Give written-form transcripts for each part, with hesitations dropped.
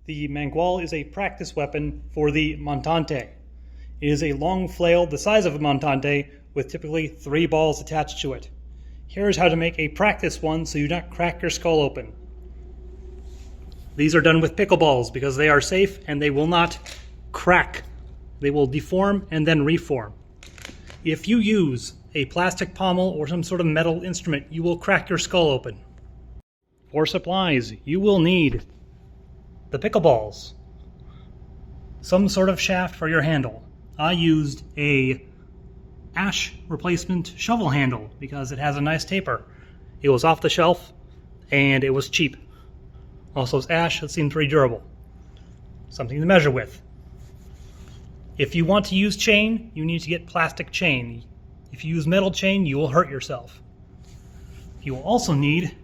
The mangual is a practice weapon for the Montante. It is a long flail the size of a Montante with typically 3 balls attached to it. Here's how to make a practice one so you do not crack your skull open. These are done with pickleballs because they are safe and they will not crack. They will deform and then reform. If you use a plastic pommel or some sort of metal instrument, you will crack your skull open. For supplies, you will need the pickleballs, some sort of shaft for your handle. I used a ash replacement shovel handle because it has a nice taper. It was off the shelf and it was cheap. Also, it's ash, it seemed pretty durable. Something to measure with. If you want to use chain, you need to get plastic chain. If you use metal chain, you will hurt yourself. You will also need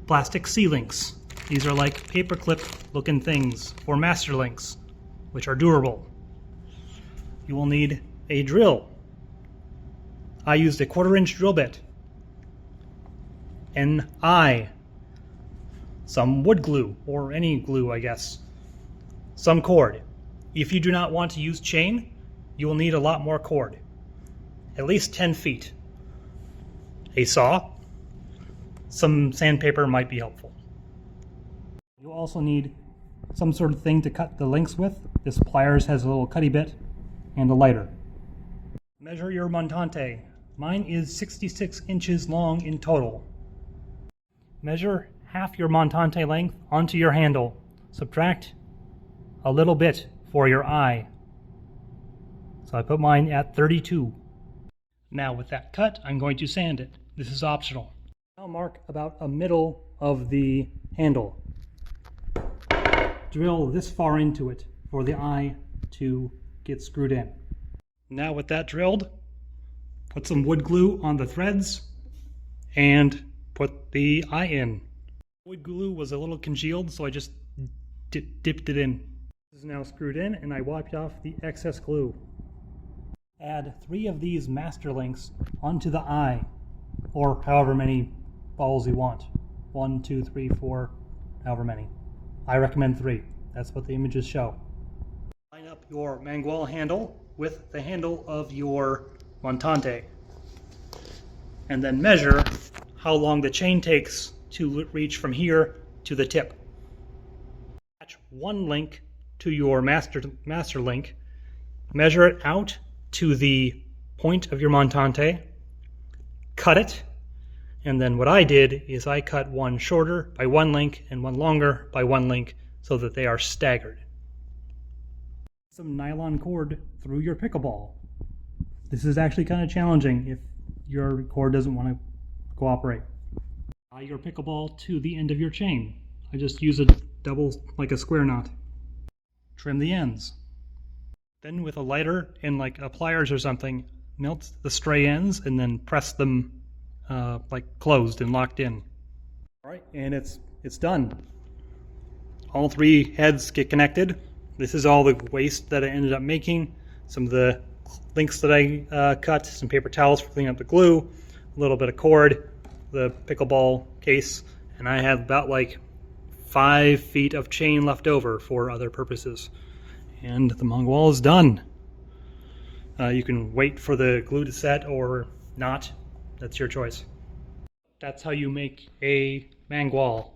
plastic C-links. These are like paperclip looking things for master links, which are durable. You will need a drill. I used a 1/4-inch drill bit, an eye, some wood glue, or any glue I guess, some cord. If you do not want to use chain, you will need a lot more cord, at least 10 feet. A saw, some sandpaper might be helpful. You'll also need some sort of thing to cut the links with. This pliers has a little cutty bit and a lighter. Measure your Montante. Mine is 66 inches long in total. Measure half your Montante length onto your handle. Subtract a little bit for your eye. So I put mine at 32. Now with that cut, I'm going to sand it. This is optional. I'll mark about a middle of the handle. Drill this far into it for the eye to get screwed in. Now with that drilled, put some wood glue on the threads and put the eye in. Wood glue was a little congealed, so I just dipped it in. This is now screwed in and I wiped off the excess glue. Add 3 of these master links onto the eye, or however many balls you want. 1, 2, 3, 4, however many. I recommend 3. That's what the images show. Line up your mangual handle with the handle of your Montante. And then measure how long the chain takes to reach from here to the tip. Attach 1 link to your master link. Measure it out to the point of your Montante. Cut it. And then what I did is I cut one shorter by 1 link and one longer by 1 link so that they are staggered. Some nylon cord through your pickleball. This is actually kind of challenging if your cord doesn't want to cooperate. Tie your pickleball to the end of your chain. I just use a double, like a square knot. Trim the ends. Then with a lighter and like a pliers or something, melt the stray ends and then press them like closed and locked in. All right, and it's done. All 3 heads get connected. This is all the waste that I ended up making. Some of the links that I cut, some paper towels for cleaning up the glue, a little bit of cord, the pickleball case, and I have about like 5 feet of chain left over for other purposes. And the mangual is done. You can wait for the glue to set or not. That's your choice. That's how you make a mangual.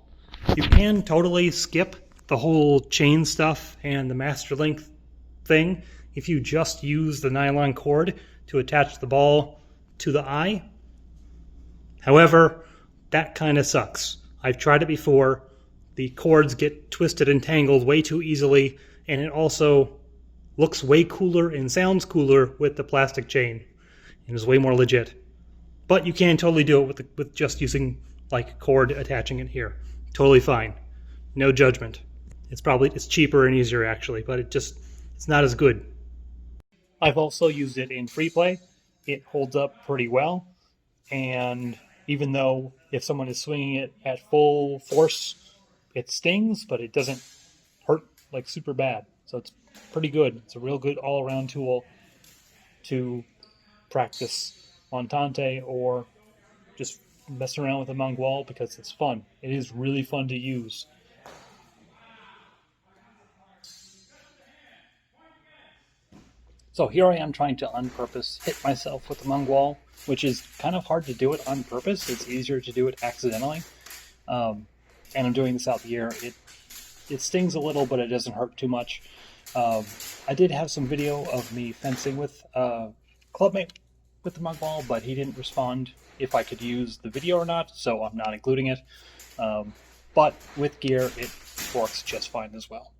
You can totally skip the whole chain stuff and the master link thing if you just use the nylon cord to attach the ball to the eye. However, that kind of sucks. I've tried it before. The cords get twisted and tangled way too easily, and it also looks way cooler and sounds cooler with the plastic chain. It is way more legit. But you can totally do it with just using like cord attaching it here. Totally fine. No judgment. It's cheaper and easier actually, but it's not as good. I've also used it in free play. It holds up pretty well, and even though if someone is swinging it at full force, it stings, but it doesn't hurt like super bad. So it's pretty good. It's a real good all-around tool to practice Montante or just mess around with a mangual because it's fun. It is really fun to use. So here I am trying to on purpose hit myself with the mangual, which is kind of hard to do it on purpose. It's easier to do it accidentally. And I'm doing this out here. It stings a little, but it doesn't hurt too much. I did have some video of me fencing with a clubmate with the mangual, but he didn't respond if I could use the video or not, so I'm not including it. But with gear, it works just fine as well.